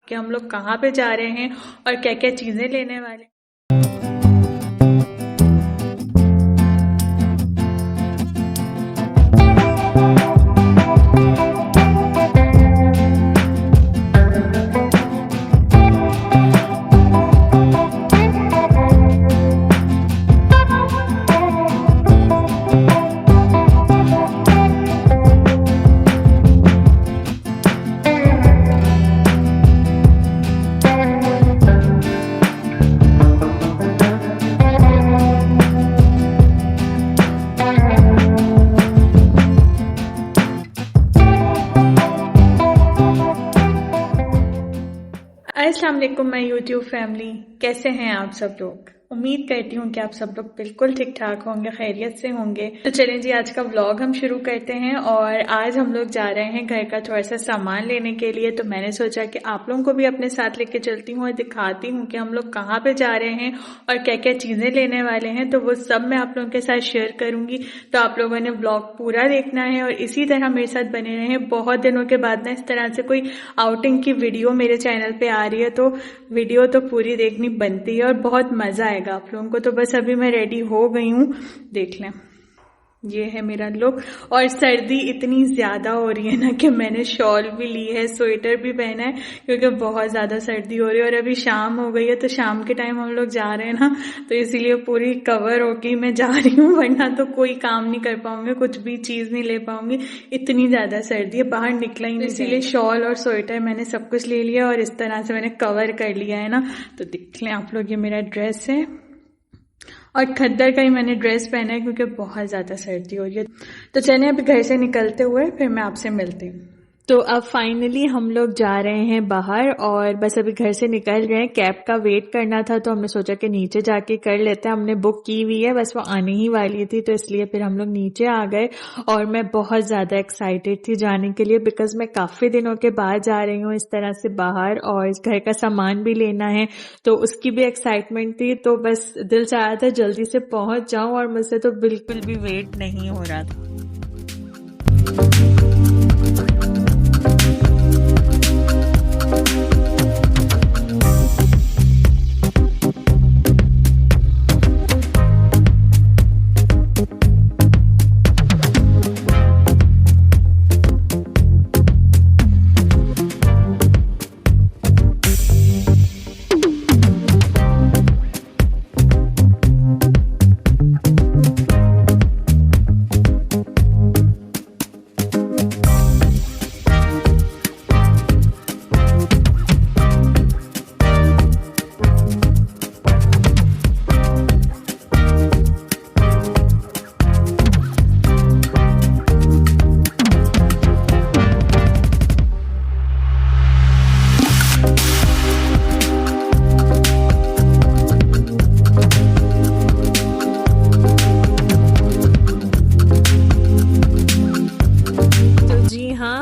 कि हम लोग कहाँ पे जा रहे हैं और क्या क्या चीज़ें लेने वाले हैं। अस्सलाम वालेकुम माय यूट्यूब फैमिली, कैसे हैं आप सब लोग। उम्मीद करती हूँ कि आप सब लोग बिल्कुल ठीक ठाक होंगे, खैरियत से होंगे। तो चलें जी, आज का व्लॉग हम शुरू करते हैं। और आज हम लोग जा रहे हैं घर का थोड़ा सा सामान लेने के लिए। तो मैंने सोचा कि आप लोगों को भी अपने साथ लेके चलती हूँ और दिखाती हूँ कि हम लोग कहाँ पे जा रहे हैं और क्या क्या चीज़ें लेने वाले हैं। तो वो सब मैं आप लोगों के साथ शेयर करूँगी। तो आप लोगों ने व्लॉग पूरा देखना है और इसी तरह मेरे साथ बने रहें। बहुत दिनों के बाद ना इस तरह से कोई आउटिंग की वीडियो मेरे चैनल पे आ रही है, तो वीडियो तो पूरी देखनी बनती है और बहुत मज़ा आएगा आप लोगों को। तो बस अभी मैं रेडी हो गई हूँ, देख लें। ये है मेरा लुक। और सर्दी इतनी ज़्यादा हो रही है ना कि मैंने शॉल भी ली है, स्वेटर भी पहना है, क्योंकि बहुत ज़्यादा सर्दी हो रही है। और अभी शाम हो गई है, तो शाम के टाइम हम लोग जा रहे हैं ना, तो इसीलिए पूरी कवर होके मैं जा रही हूँ, वरना तो कोई काम नहीं कर पाऊंगी, कुछ भी चीज़ नहीं ले पाऊंगी, इतनी ज़्यादा सर्दी है, बाहर निकला ही नहीं। इसीलिए शॉल और स्वेटर मैंने सब कुछ ले लिया और इस तरह से मैंने कवर कर लिया है ना। तो देख लें आप लोग, ये मेरा ड्रेस है और खद्दर का ही मैंने ड्रेस पहना है क्योंकि बहुत ज़्यादा सर्दी हो रही है। तो चलें अभी घर से निकलते हुए फिर मैं आपसे मिलती हूँ। तो अब फाइनली हम लोग जा रहे हैं बाहर और बस अभी घर से निकल रहे हैं। कैब का वेट करना था तो हमने सोचा कि नीचे जाके कर लेते हैं। हमने बुक की हुई है, बस वो आने ही वाली थी, तो इसलिए फिर हम लोग नीचे आ गए। और मैं बहुत ज़्यादा एक्साइटेड थी जाने के लिए, बिकॉज मैं काफ़ी दिनों के बाद जा रही हूँ इस तरह से बाहर, और इस घर का सामान भी लेना है, तो उसकी भी एक्साइटमेंट थी। तो बस दिल चाह रहा था जल्दी से पहुँच जाऊँ और मुझसे तो बिल्कुल भी वेट नहीं हो रहा था।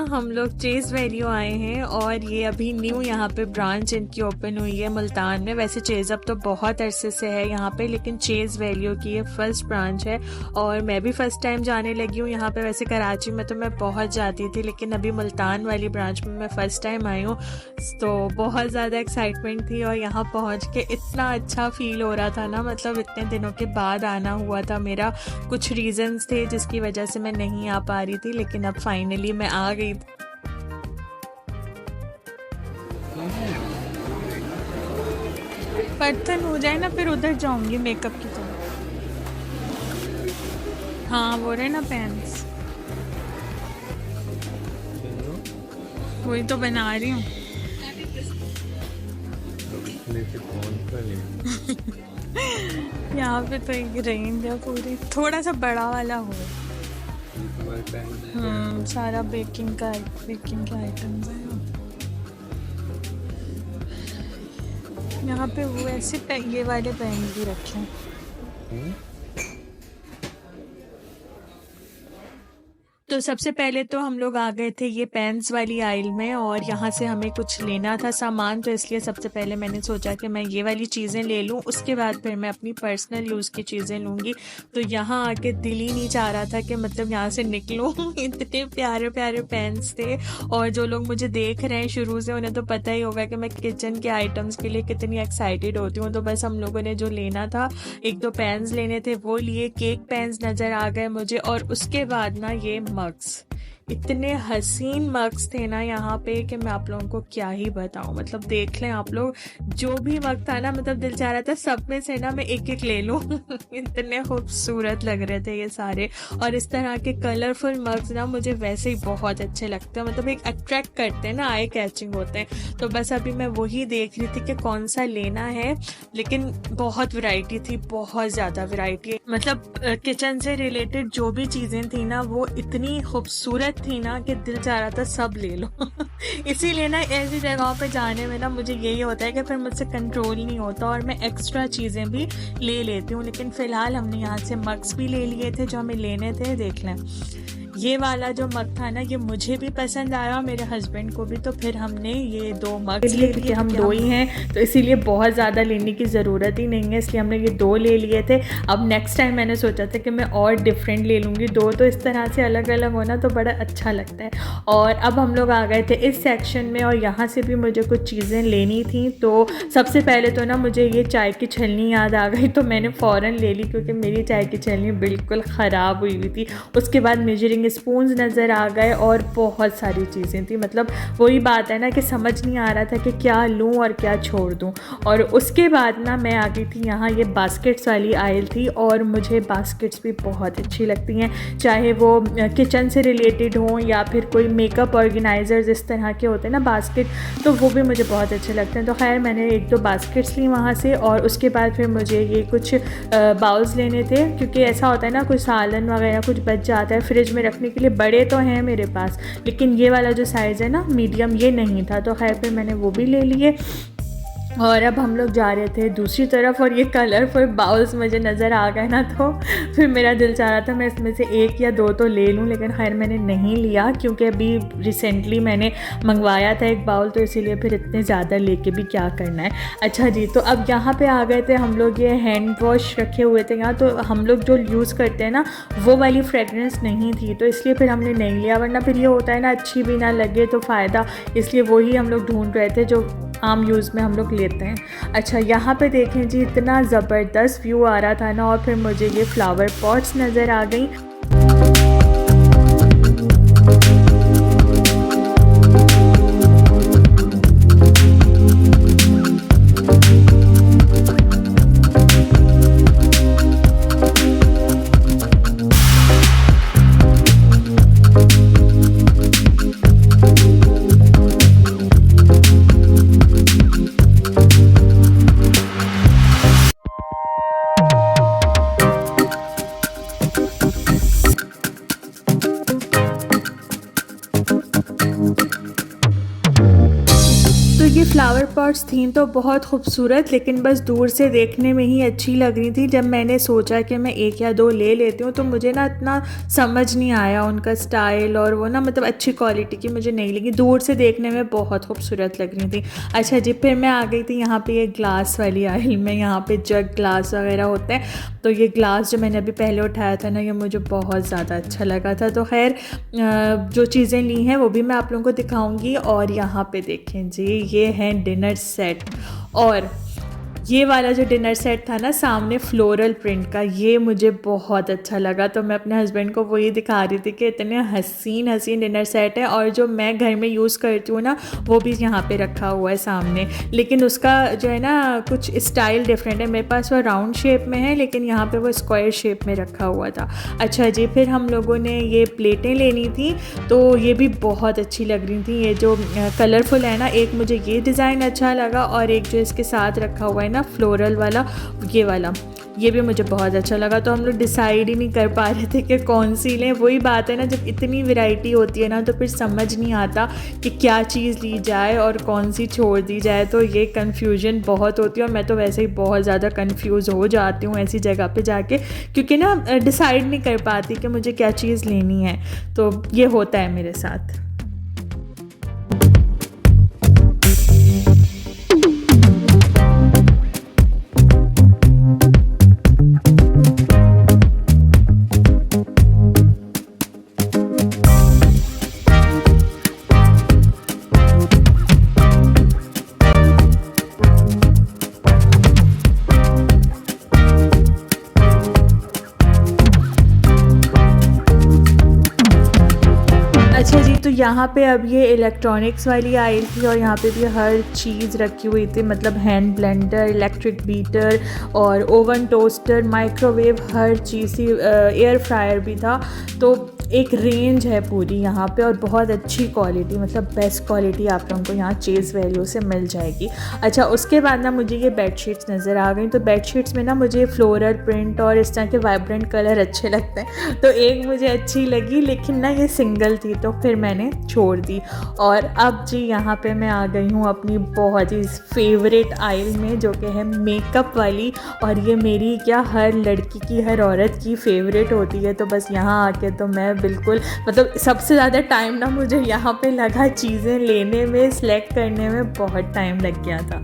हम लोग चेज़ वैल्यू आए हैं और ये अभी न्यू यहाँ पे ब्रांच इनकी ओपन हुई है मुल्तान में। वैसे चेज़ अब तो बहुत अरसे से है यहाँ पे, लेकिन चेज़ वैल्यू की ये फर्स्ट ब्रांच है और मैं भी फर्स्ट टाइम जाने लगी हूँ यहाँ पे। वैसे कराची में तो मैं बहुत जाती थी, लेकिन अभी मुल्तान वाली ब्रांच में मैं फ़र्स्ट टाइम आई हूँ, तो बहुत ज़्यादा एक्साइटमेंट थी। और यहाँ पहुँच के इतना अच्छा फ़ील हो रहा था ना, मतलब इतने दिनों के बाद आना हुआ था मेरा। कुछ रीज़न्स थे जिसकी वजह से मैं नहीं आ पा रही थी, लेकिन अब फाइनली मैं आ गई। बर्तन हो जाए ना फिर उधर जाऊंगी मेकअप की तरफ। हाँ वो रहे ना पेन्स, वही तो बना रही हूँ। यहाँ पे तो एक रेंज है पूरी, थोड़ा सा बड़ा वाला हो। सारा बेकिंग के आइटम्स है यहाँ पे। वो ऐसे ये वाले पेन भी रखे हैं। तो सबसे पहले तो हम लोग आ गए थे ये पेन्स वाली आइल में, और यहाँ से हमें कुछ लेना था सामान, तो इसलिए सबसे पहले मैंने सोचा कि मैं ये वाली चीज़ें ले लूँ, उसके बाद फिर मैं अपनी पर्सनल यूज़ की चीज़ें लूँगी। तो यहाँ आके दिल ही नहीं चाह रहा था कि मतलब यहाँ से निकलूँ इतने प्यारे प्यारे पेन्स थे, और जो लोग मुझे देख रहे हैं शुरू से उन्हें तो पता ही होगा कि मैं किचन के आइटम्स के लिए कितनी एक्साइटेड होती हूँ। तो बस हम लोगों ने जो लेना था, एक दो पेन्स लेने थे वो लिए, केक पेन्स नज़र आ गए मुझे, और उसके बाद ना ये मग्स, इतने हसीन मग्स थे ना यहाँ पे कि मैं आप लोगों को क्या ही बताऊँ। मतलब देख लें आप लोग, जो भी मग था ना, मतलब दिल चाह रहा था सब में से ना मैं एक एक ले लूँ इतने खूबसूरत लग रहे थे ये सारे। और इस तरह के कलरफुल मग्स ना मुझे वैसे ही बहुत अच्छे लगते हैं, मतलब एक अट्रैक्ट करते हैं ना, आई कैचिंग होते हैं। तो बस अभी मैं वही देख रही थी कि कौन सा लेना है, लेकिन बहुत वैरायटी थी, बहुत ज़्यादा वैरायटी। मतलब किचन से रिलेटेड जो भी चीज़ें थी ना वो इतनी खूबसूरत थी ना कि दिल चाह रहा था सब ले लो इसीलिए ना ऐसी जगहों पे जाने में ना मुझे यही होता है कि फिर मुझसे कंट्रोल नहीं होता और मैं एक्स्ट्रा चीज़ें भी ले लेती हूँ। लेकिन फ़िलहाल हमने यहाँ से मग्स भी ले लिए थे जो हमें लेने थे। देख लें, ये वाला जो मग था ना ये मुझे भी पसंद आया, मेरे हस्बैंड को भी, तो फिर हमने ये 2 मग ले लिए। हम 2 ही हैं तो इसीलिए बहुत ज़्यादा लेने की ज़रूरत ही नहीं है, इसलिए हमने ये 2 ले लिए थे। अब नेक्स्ट टाइम मैंने सोचा था कि मैं और डिफरेंट ले लूँगी, 2 तो इस तरह से अलग अलग होना तो बड़ा अच्छा लगता है। और अब हम लोग आ गए थे इस सेक्शन में, और यहाँ से भी मुझे कुछ चीज़ें लेनी थी। तो सबसे पहले तो ना मुझे ये चाय की छलनी याद आ गई, तो मैंने फ़ौरन ले ली क्योंकि मेरी चाय की छलनी बिल्कुल ख़राब हुई हुई थी। उसके बाद मेजरिंग स्पून्स नज़र आ गए और बहुत सारी चीज़ें थी। मतलब वही बात है ना कि समझ नहीं आ रहा था कि क्या लूँ और क्या छोड़ दूँ। और उसके बाद ना मैं आ गई थी यहाँ, ये बास्केट्स वाली आइल थी, और मुझे बास्केट्स भी बहुत अच्छी लगती हैं, चाहे वो किचन से रिलेटेड हों या फिर कोई मेकअप ऑर्गेनाइज़र्स इस तरह के होते हैं ना बास्केट, तो वो भी मुझे बहुत अच्छे लगते हैं। तो खैर मैंने 1-2 बास्केट्स ली वहाँ से, और उसके बाद फिर मुझे ये कुछ बाउल्स लेने थे, क्योंकि ऐसा होता है ना कुछ सालन वगैरह कुछ बच जाता है फ्रिज में रखने के लिए। बड़े तो हैं मेरे पास, लेकिन ये वाला जो साइज़ है ना मीडियम, ये नहीं था, तो खैर फिर मैंने वो भी ले लिए। और अब हम लोग जा रहे थे दूसरी तरफ, और ये कलरफुल बाउल्स मुझे नज़र आ गए ना, तो फिर मेरा दिल चाह रहा था मैं इसमें से 1 या 2 तो ले लूँ, लेकिन खैर मैंने नहीं लिया क्योंकि अभी रिसेंटली मैंने मंगवाया था एक बाउल, तो इसीलिए फिर इतने ज़्यादा लेके भी क्या करना है। अच्छा जी, तो अब यहाँ पे आ गए थे हम लोग, ये हैंड वॉश रखे हुए थे यहाँ, तो हम लोग जो यूज़ करते हैं ना वो वाली फ्रेगरेंस नहीं थी, तो इसलिए फिर हमने नहीं लिया, वरना फिर ये होता है ना अच्छी भी ना लगे तो फ़ायदा, इसलिए वही हम लोग ढूंढ रहे थे जो आम यूज़ में हम लोग लेते हैं। अच्छा, यहाँ पे देखें जी, इतना ज़बरदस्त व्यू आ रहा था ना, और फिर मुझे ये फ्लावर पॉट्स नज़र आ गई। तो ये फ्लावर पॉट्स थी तो बहुत खूबसूरत, लेकिन बस दूर से देखने में ही अच्छी लग रही थी। जब मैंने सोचा कि मैं 1 या 2 ले लेती हूँ तो मुझे ना इतना समझ नहीं आया उनका स्टाइल, और वो ना मतलब अच्छी क्वालिटी की मुझे नहीं लगी, दूर से देखने में बहुत खूबसूरत लग रही थी। अच्छा जी, फिर मैं आ गई थी यहाँ पे ये ग्लास वाली आइल में, यहाँ पे जग ग्लास वगैरह होते हैं, तो ये ग्लास जो मैंने अभी पहले उठाया था ना ये मुझे बहुत ज़्यादा अच्छा लगा था। तो खैर जो चीज़ें ली हैं वो भी मैं आप लोगों को दिखाऊंगी। और यहाँ पे देखें जी, ये है डिनर सेट, और ये वाला जो डिनर सेट था ना सामने फ्लोरल प्रिंट का, ये मुझे बहुत अच्छा लगा। तो मैं अपने हस्बैंड को वही दिखा रही थी कि इतने हसीन हसीन डिनर सेट है, और जो मैं घर में यूज़ करती हूँ ना वो भी यहाँ पे रखा हुआ है सामने, लेकिन उसका जो है ना कुछ स्टाइल डिफरेंट है। मेरे पास वो राउंड शेप में है, लेकिन यहाँ पे वो स्क्वायर शेप में रखा हुआ था। अच्छा जी, फिर हम लोगों ने ये प्लेटें लेनी थी, तो ये भी बहुत अच्छी लग रही थी। ये जो कलरफुल है ना, एक मुझे ये डिज़ाइन अच्छा लगा, और एक जो इसके साथ रखा हुआ है ना फ्लोरल वाला, ये वाला, ये भी मुझे बहुत अच्छा लगा। तो हम लोग डिसाइड ही नहीं कर पा रहे थे कि कौन सी लें। वही बात है ना, जब इतनी वैरायटी होती है ना तो फिर समझ नहीं आता कि क्या चीज़ ली जाए और कौन सी छोड़ दी जाए। तो ये कन्फ्यूजन बहुत होती है और मैं तो वैसे ही बहुत ज़्यादा कन्फ्यूज़ हो जाती हूँ ऐसी जगह पे जाके, क्योंकि ना डिसाइड नहीं कर पाती कि मुझे क्या चीज़ लेनी है। तो ये होता है मेरे साथ। अच्छा जी, तो यहाँ पे अब ये इलेक्ट्रॉनिक्स वाली आइल थी और यहाँ पे भी हर चीज़ रखी हुई थी, मतलब हैंड ब्लेंडर, इलेक्ट्रिक बीटर और ओवन, टोस्टर, माइक्रोवेव, हर चीज़ थी। एयर फ्रायर भी था। तो एक रेंज है पूरी यहाँ पे और बहुत अच्छी क्वालिटी, मतलब बेस्ट क्वालिटी आप लोगों को यहाँ चेज़ वैल्यू से मिल जाएगी। अच्छा, उसके बाद ना मुझे ये बेडशीट्स नज़र आ गई। तो बेडशीट्स में ना मुझे फ्लोरल प्रिंट और इस तरह के वाइब्रेंट कलर अच्छे लगते हैं। तो एक मुझे अच्छी लगी, लेकिन ना ये सिंगल थी तो फिर मैंने छोड़ दी। और अब जी यहाँ पे मैं आ गई हूँ अपनी बहुत ही फेवरेट आइल में, जो कि है मेकअप वाली। और ये मेरी क्या, हर लड़की की, हर औरत की फेवरेट होती है। तो बस यहाँ आके तो मैं बिल्कुल, मतलब सबसे ज़्यादा टाइम ना मुझे यहाँ पे लगा चीज़ें लेने में, सिलेक्ट करने में बहुत टाइम लग गया था।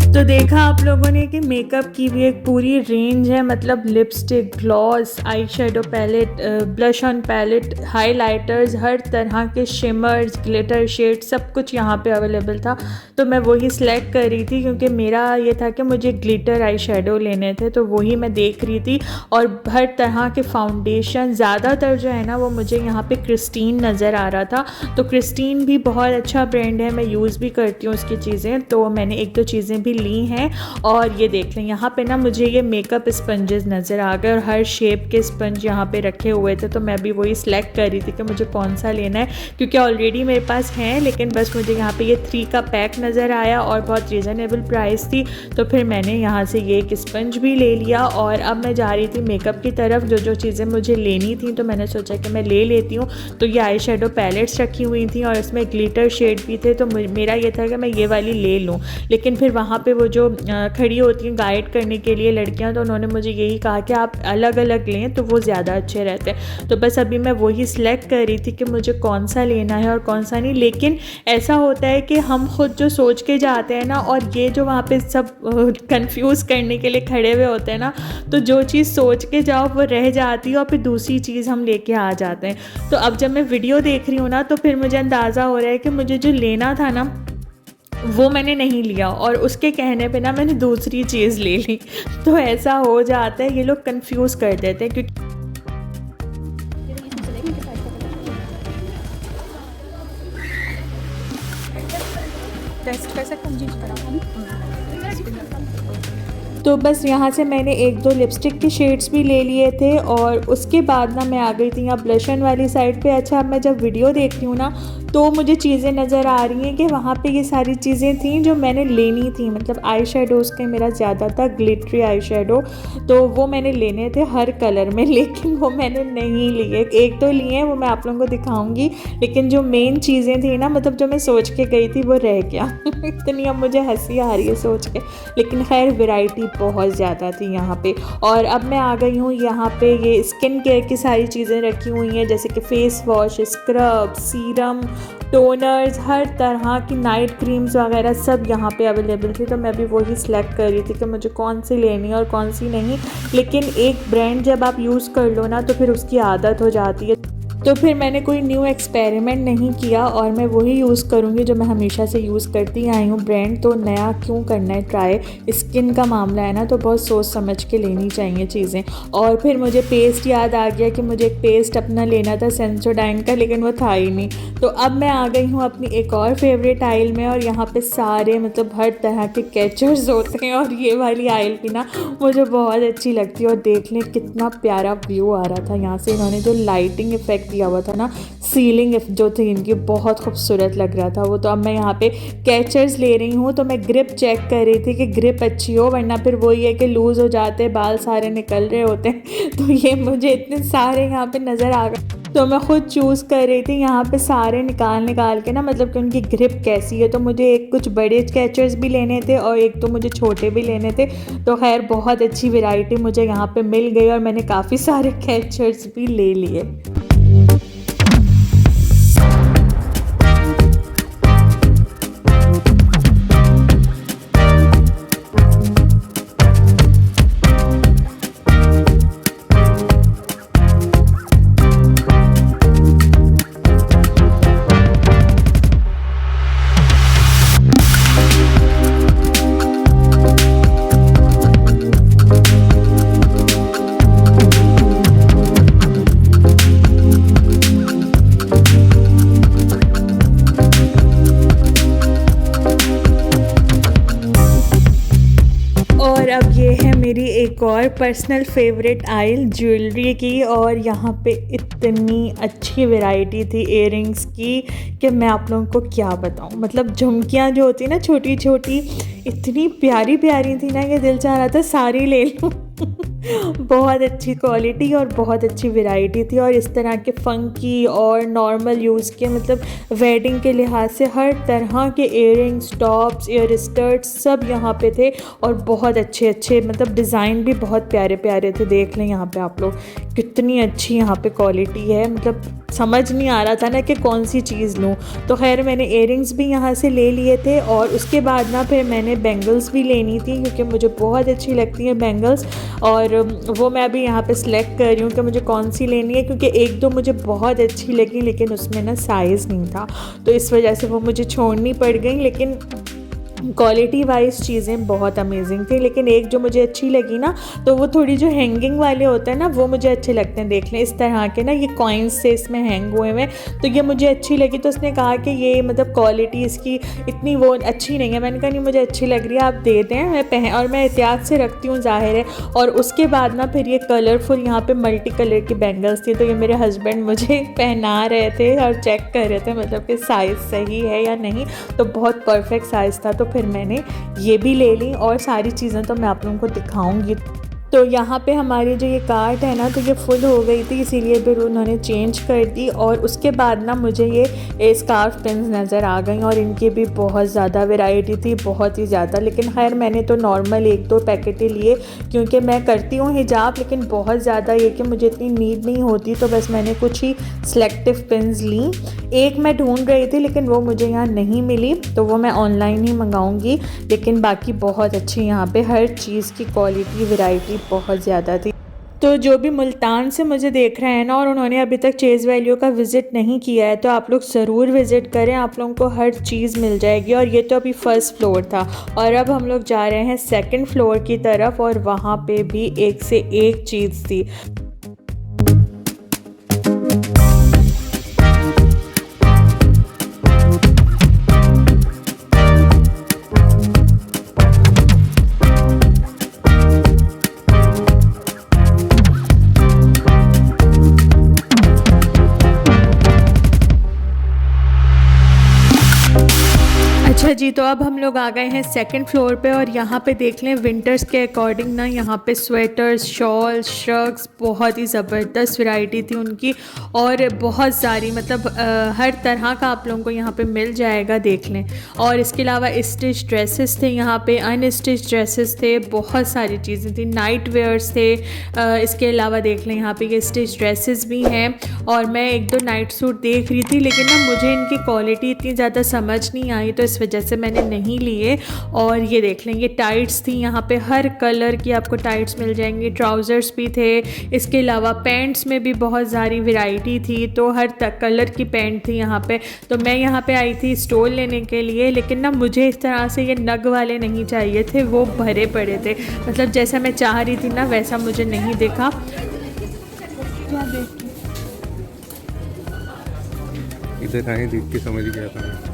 तो देखा आप लोगों ने कि मेकअप की भी एक पूरी रेंज है, मतलब lipstick, gloss, eye shadow palette, blush on palette, highlighters, हर तरह के शिमर्स, ग्लिटर शेड, सब कुछ यहाँ पे अवेलेबल था। तो मैं वही सिलेक्ट कर रही थी, क्योंकि मेरा ये था कि मुझे ग्लिटर आई शेडो लेने थे, तो वही मैं देख रही थी। और हर तरह के फाउंडेशन, ज़्यादातर जो है ना वो मुझे यहाँ पे क्रिस्टीन नज़र आ रहा था। तो क्रिस्टीन भी बहुत अच्छा ब्रांड है, मैं यूज़ भी करती हूँ उसकी चीज़ें। तो मैंने एक दो चीज़ें भी ली हैं। और ये देख लें, यहाँ पे ना मुझे ये मेकअप स्पंजेस नज़र आ गए और हर शेप के स्पंज यहाँ पे रखे हुए थे। तो मैं भी वही सिलेक्ट कर रही थी कि मुझे कौन सा लेना है, क्योंकि ऑलरेडी मेरे पास हैं, लेकिन बस मुझे यहाँ पे ये 3 का पैक नज़र आया और बहुत रीज़नेबल प्राइस थी। तो फिर मैंने यहाँ से ये एक स्पंज भी ले लिया और अब मैं जा रही थी मेकअप की तरफ। जो जो चीज़ें मुझे लेनी थी तो मैंने सोचा कि मैं ले लेती हूँ। तो ये आई शेडो पैलेट्स रखी हुई थी और इसमें ग्लिटर शेड भी थे। तो मेरा ये था कि मैं ये वाली ले लूँ, लेकिन फिर वहाँ पे वो जो खड़ी होती हैं गाइड करने के लिए लड़कियां, तो उन्होंने मुझे यही कहा कि आप अलग अलग लें तो वो ज़्यादा अच्छे रहते हैं। तो बस अभी मैं वही सिलेक्ट कर रही थी कि मुझे कौन सा लेना है और कौन सा नहीं। लेकिन ऐसा होता है कि हम खुद जो सोच के जाते हैं ना, और ये जो वहाँ पे सब कंफ्यूज करने के लिए खड़े हुए होते हैं ना, तो जो चीज़ सोच के जाओ वो रह जाती है और फिर दूसरी चीज़ हम लेके आ जाते हैं। तो अब जब मैं वीडियो देख रही हूँ ना, तो फिर मुझे अंदाज़ा हो रहा है कि मुझे जो लेना था ना वो मैंने नहीं लिया और उसके कहने पे ना मैंने दूसरी चीज़ ले ली। तो ऐसा हो जाता है, ये लोग कंफ्यूज कर देते हैं। क्योंकि टेस्ट कर सकते हैं। तो बस यहाँ से मैंने एक दो लिपस्टिक के शेड्स भी ले लिए थे और उसके बाद ना मैं आ गई थी यहाँ ब्लशन वाली साइड पे। अच्छा, अब मैं जब वीडियो देखती हूँ ना तो मुझे चीज़ें नज़र आ रही हैं कि वहाँ पे ये सारी चीज़ें थी जो मैंने लेनी थी। मतलब आई शेडोज़ के मेरा ज़्यादा था, ग्लिटरी आई शेडो, तो वो मैंने लेने थे हर कलर में, लेकिन वो मैंने नहीं लिए। एक तो लिए हैं, वो मैं आप लोगों को दिखाऊंगी, लेकिन जो मेन चीज़ें थी ना, मतलब जो मैं सोच के गई थी वो रह गया। इतनी अब मुझे हंसी आ रही है सोच के, लेकिन खैर वैरायटी बहुत ज़्यादा थी यहाँ पे। और अब मैं आ गई हूँ यहाँ पे, ये स्किन केयर की सारी चीज़ें रखी हुई हैं, जैसे कि face wash, scrub, serum, toners, हर तरह की नाइट क्रीम्स वगैरह सब यहाँ पे अवेलेबल थी। तो मैं भी वही सिलेक्ट कर रही थी कि मुझे कौन सी लेनी है और कौन सी नहीं। लेकिन एक ब्रांड जब आप यूज़ कर लो ना तो फिर उसकी आदत हो जाती है, तो फिर मैंने कोई न्यू एक्सपेरिमेंट नहीं किया और मैं वही यूज़ करूँगी जो मैं हमेशा से यूज़ करती आई हूँ ब्रांड। तो नया क्यों करना है ट्राई, स्किन का मामला है ना, तो बहुत सोच समझ के लेनी चाहिए चीज़ें। और फिर मुझे पेस्ट याद आ गया कि मुझे एक पेस्ट अपना लेना था सेंसोडाइन का, लेकिन वो था ही नहीं। तो अब मैं आ गई हूँ अपनी एक और फेवरेट आइल में, और यहाँ पे सारे मतलब हर तरह के कैचर्स होते हैं। और ये वाली आइल भी ना मुझे बहुत अच्छी लगती है। और देख लें कितना प्यारा व्यू आ रहा था यहाँ से, इन्होंने जो लाइटिंग इफेक्ट दिया हुआ था ना, सीलिंग जो थी इनकी बहुत खूबसूरत लग रहा था वो। तो अब मैं यहाँ पे कैचर्स ले रही हूँ, तो मैं ग्रिप चेक कर रही थी कि ग्रिप अच्छी हो, वरना फिर वही है कि लूज़ हो जाते, बाल सारे निकल रहे होते हैं। तो ये मुझे इतने सारे यहाँ पे नज़र आ गए, तो मैं ख़ुद चूज़ कर रही थी यहाँ पे सारे निकाल के ना, मतलब कि उनकी ग्रिप कैसी है। तो मुझे एक कुछ बड़े कैचर्स भी लेने थे और एक तो मुझे छोटे भी लेने थे। तो खैर बहुत अच्छी वैरायटी मुझे यहाँ पे मिल गई और मैंने काफ़ी सारे कैचर्स भी ले लिए। और अब ये है मेरी एक और पर्सनल फेवरेट आइल ज्वेलरी की, और यहाँ पे इतनी अच्छी वैरायटी थी इयररिंग्स की कि मैं आप लोगों को क्या बताऊँ। मतलब झुमकियाँ जो होती ना छोटी छोटी, इतनी प्यारी प्यारी थी ना कि दिल चाह रहा था सारी ले लूँ। बहुत अच्छी क्वालिटी और बहुत अच्छी वैरायटी थी। और इस तरह के फ़ंकी और नॉर्मल यूज़ के, मतलब वेडिंग के लिहाज से हर तरह के इयररिंग्स, टॉप्स, ईयर स्टर्ट्स सब यहाँ पे थे। और बहुत अच्छे अच्छे मतलब डिज़ाइन भी बहुत प्यारे प्यारे थे। देख लें यहाँ पे आप लोग कितनी अच्छी यहाँ पे क्वालिटी है, मतलब समझ नहीं आ रहा था ना कि कौन सी चीज़ लूँ। तो खैर मैंने इयररिंग्स भी यहाँ से ले लिए थे, और उसके बाद ना फिर मैंने बैंगल्स भी लेनी थी, क्योंकि मुझे बहुत अच्छी लगती हैं बैंगल्स। और वो मैं अभी यहाँ पे सिलेक्ट कर रही हूँ कि मुझे कौन सी लेनी है, क्योंकि एक दो मुझे बहुत अच्छी लगी लेकिन उसमें ना साइज़ नहीं था, तो इस वजह से वो मुझे छोड़नी पड़ गई। लेकिन क्वालिटी वाइज चीज़ें बहुत अमेजिंग थी। लेकिन एक जो मुझे अच्छी लगी ना, तो वो थोड़ी जो हैंगिंग वाले होते हैं ना, वो मुझे अच्छे लगते हैं। देख लें इस तरह के ना, ये कॉइन्स से इसमें हैंग हुए हुए, तो ये मुझे अच्छी लगी। तो उसने कहा कि ये मतलब क्वालिटी इसकी इतनी वो अच्छी नहीं है। मैंने कहा नहीं मुझे अच्छी लग रही है, आप दे दें, मैं और मैं एहतियात से रखती हूँ, जाहिर है। और उसके बाद ना फिर ये कलरफुल यहाँ पे मल्टी कलर की बैंगल्स थी, तो ये मेरे हस्बैंड मुझे पहना रहे थे और चेक कर रहे थे मतलब कि साइज़ सही है या नहीं। तो बहुत परफेक्ट साइज़ था, तो फिर मैंने ये भी ले ली। और सारी चीज़ें तो मैं आप लोगों को दिखाऊंगी। तो यहाँ पे हमारी जो ये कार्ट है ना, तो ये फुल हो गई थी, इसीलिए फिर उन्होंने चेंज कर दी। और उसके बाद ना मुझे ये स्कार्फ पिन्स नज़र आ गई, और इनकी भी बहुत ज़्यादा वैरायटी थी, बहुत ही ज़्यादा। लेकिन खैर मैंने तो नॉर्मल एक दो पैकेट ही लिए, क्योंकि मैं करती हूँ हिजाब, लेकिन बहुत ज़्यादा ये कि मुझे इतनी नीड नहीं होती, तो बस मैंने कुछ ही सिलेक्टिव पिन्स ली। एक मैं ढूंढ रही थी लेकिन वो मुझे यहाँ नहीं मिली, तो वो मैं ऑनलाइन ही मंगाऊंगी। लेकिन बाकी बहुत अच्छी यहाँ पे हर चीज़ की क्वालिटी, वैरायटी बहुत ज़्यादा थी। तो जो भी मुल्तान से मुझे देख रहे हैं ना, और उन्होंने अभी तक चेज़ वैल्यू का विज़िट नहीं किया है, तो आप लोग ज़रूर विज़िट करें, आप लोगों को हर चीज़ मिल जाएगी। और ये तो अभी फर्स्ट फ्लोर था, और अब हम लोग जा रहे हैं सेकंड फ्लोर की तरफ, और वहाँ पे भी एक से एक चीज़ थी। अच्छा अच्छा जी, तो अब हम लोग आ गए हैं सेकंड फ्लोर पे और यहाँ पे देख लें विंटर्स के अकॉर्डिंग ना यहाँ पे स्वेटर्स, शॉल्स, श्रग्स बहुत ही ज़बरदस्त वैरायटी थी उनकी और बहुत सारी मतलब हर तरह का आप लोगों को यहाँ पे मिल जाएगा, देख लें। और इसके अलावा स्टिच ड्रेसेस थे यहाँ पे, अनस्टिच ड्रेसेस थे, बहुत सारी चीज़ें थी, नाइट वेयर्स थे। इसके अलावा देख लें यहाँ पे ये स्टिच ड्रेसेस भी हैं और मैं एक दो नाइट सूट देख रही थी, लेकिन ना मुझे इनकी क्वालिटी इतनी ज़्यादा समझ नहीं आई तो इस वजह से मैंने नहीं लिए। और ये देख लें, ये टाइट्स थी यहाँ पे, हर कलर की आपको टाइट्स मिल जाएंगी, ट्राउज़र्स भी थे। इसके अलावा पैंट्स में भी बहुत सारी वैरायटी थी, तो हर कलर की पैंट थी यहाँ पे। तो मैं यहाँ पे आई थी स्टोल लेने के लिए, लेकिन ना मुझे इस तरह से ये नग वाले नहीं चाहिए थे, वो भरे पड़े थे, मतलब जैसा मैं चाह रही थी ना वैसा मुझे नहीं दिखा। इधर आए देख के समझ गया था मैं।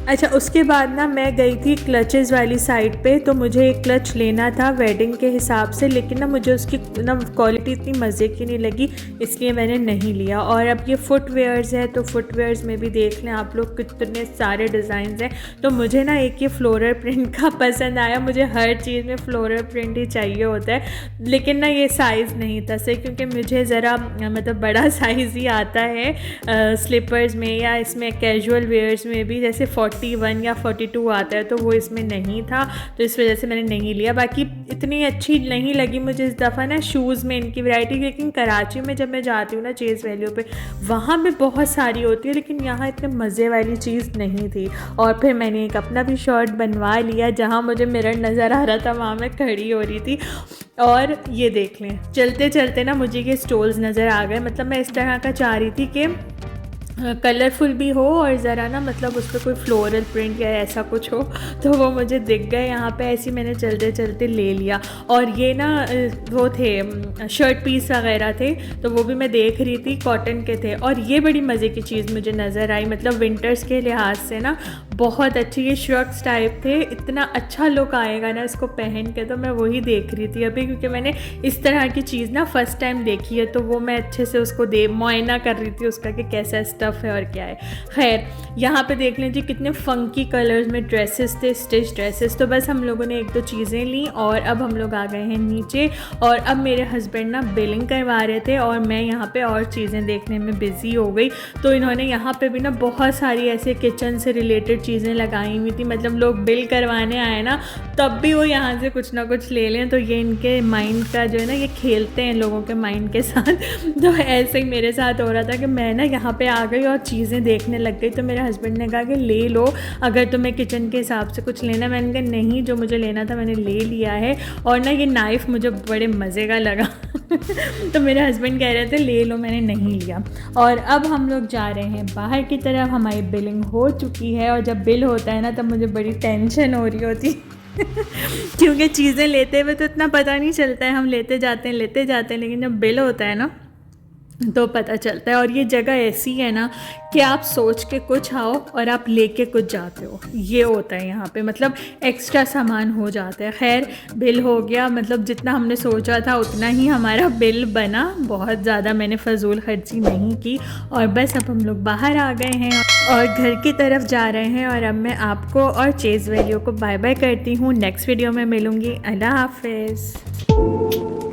अच्छा, उसके बाद ना मैं गई थी क्लचेज़ वाली साइड पे, तो मुझे एक क्लच लेना था वेडिंग के हिसाब से, लेकिन ना मुझे उसकी ना क्वालिटी इतनी मज़े की नहीं लगी, इसलिए मैंने नहीं लिया। और अब ये फुटवेयर्स है, तो फुटवेयर्स में भी देख लें आप लोग कितने सारे डिज़ाइंस हैं। तो मुझे ना एक ये फ्लोरल प्रिंट का पसंद आया, मुझे हर चीज़ में फ्लोरल प्रिंट ही चाहिए होता है, लेकिन ना ये साइज़ नहीं था सही, क्योंकि मुझे ज़रा मतलब बड़ा साइज़ ही आता है स्लीपर्स में या इसमें कैजुअल वेयर्स में भी, जैसे 41 या 42 आता है, तो वो इसमें नहीं था, तो इस वजह से मैंने नहीं लिया। बाकी इतनी अच्छी नहीं लगी मुझे इस दफ़ा ना शूज़ में इनकी वैरायटी, लेकिन कराची में जब मैं जाती हूँ ना चेज़ वैल्यू पे, वहाँ पे बहुत सारी होती है, लेकिन यहाँ इतने मज़े वाली चीज़ नहीं थी। और फिर मैंने एक अपना भी शर्ट बनवा लिया, जहाँ मुझे मिरर नज़र आ रहा था वहाँ मैं खड़ी हो रही थी। और ये देख लें, चलते चलते ना मुझे ये स्टोल्स नज़र आ गए, मतलब मैं इस तरह का चाह रही थी कि कलरफुल भी हो और ज़रा ना मतलब उस पर कोई फ्लोरल प्रिंट या ऐसा कुछ हो, तो वो मुझे दिख गए यहाँ पे, ऐसे मैंने चलते चलते ले लिया। और ये ना वो थे शर्ट पीस वगैरह थे, तो वो भी मैं देख रही थी, कॉटन के थे। और ये बड़ी मज़े की चीज़ मुझे नज़र आई, मतलब विंटर्स के लिहाज से ना बहुत अच्छी, ये श्रग्स टाइप थे, इतना अच्छा लुक आएगा ना इसको पहन के, तो मैं वही देख रही थी अभी, क्योंकि मैंने इस तरह की चीज़ ना फ़र्स्ट टाइम देखी है, तो वो मैं अच्छे से उसको मुआयना कर रही थी उसका कि कैसा स्टफ़ है और क्या है। खैर, यहाँ पे देख लीजिए कितने फंकी कलर्स में ड्रेसेस थे, स्टिच ड्रेसेस। तो बस हम लोगों ने एक दो चीज़ें ली और अब हम लोग आ गए हैं नीचे, और अब मेरे हस्बैंड ना बिलिंग करवा रहे थे और मैं यहाँ पे और चीज़ें देखने में बिज़ी हो गई। तो इन्होंने यहाँ पे भी ना बहुत सारी ऐसे किचन से रिलेटेड चीज़ें लगाई हुई थी, मतलब लोग बिल करवाने आए ना तब भी वो यहाँ से कुछ ना कुछ ले लें, तो ये इनके माइंड का जो है ना, ये खेलते हैं लोगों के माइंड के साथ। तो ऐसे ही मेरे साथ हो रहा था कि मैं ना यहाँ पे आ गई और चीज़ें देखने लग गई, तो मेरे हस्बैंड ने कहा कि ले लो अगर तुम्हें किचन के हिसाब से कुछ लेना। मैंने कहा नहीं, जो मुझे लेना था मैंने ले लिया है। और ना ये नाइफ़ मुझे बड़े मज़े का लगा तो मेरे हस्बैंड कह रहे थे ले लो, मैंने नहीं लिया। और अब हम लोग जा रहे हैं बाहर की तरफ, हमारी बिलिंग हो चुकी है, और जब बिल होता है ना तब मुझे बड़ी टेंशन हो रही होती क्योंकि चीज़ें लेते हुए तो इतना पता नहीं चलता है, हम लेते जाते हैं, लेकिन जब बिल होता है ना तो पता चलता है। और ये जगह ऐसी है ना कि आप सोच के कुछ आओ और आप लेके कुछ जाते हो, ये होता है यहाँ पे, मतलब एक्स्ट्रा सामान हो जाता है। खैर, बिल हो गया, मतलब जितना हमने सोचा था उतना ही हमारा बिल बना, बहुत ज़्यादा मैंने फजूल खर्ची नहीं की। और बस अब हम लोग बाहर आ गए हैं और घर की तरफ जा रहे हैं, और अब मैं आपको और चेज़ वैल्यू को बाय बाय करती हूँ। नेक्स्ट वीडियो में मिलूँगी। अल्लाह हाफिज़।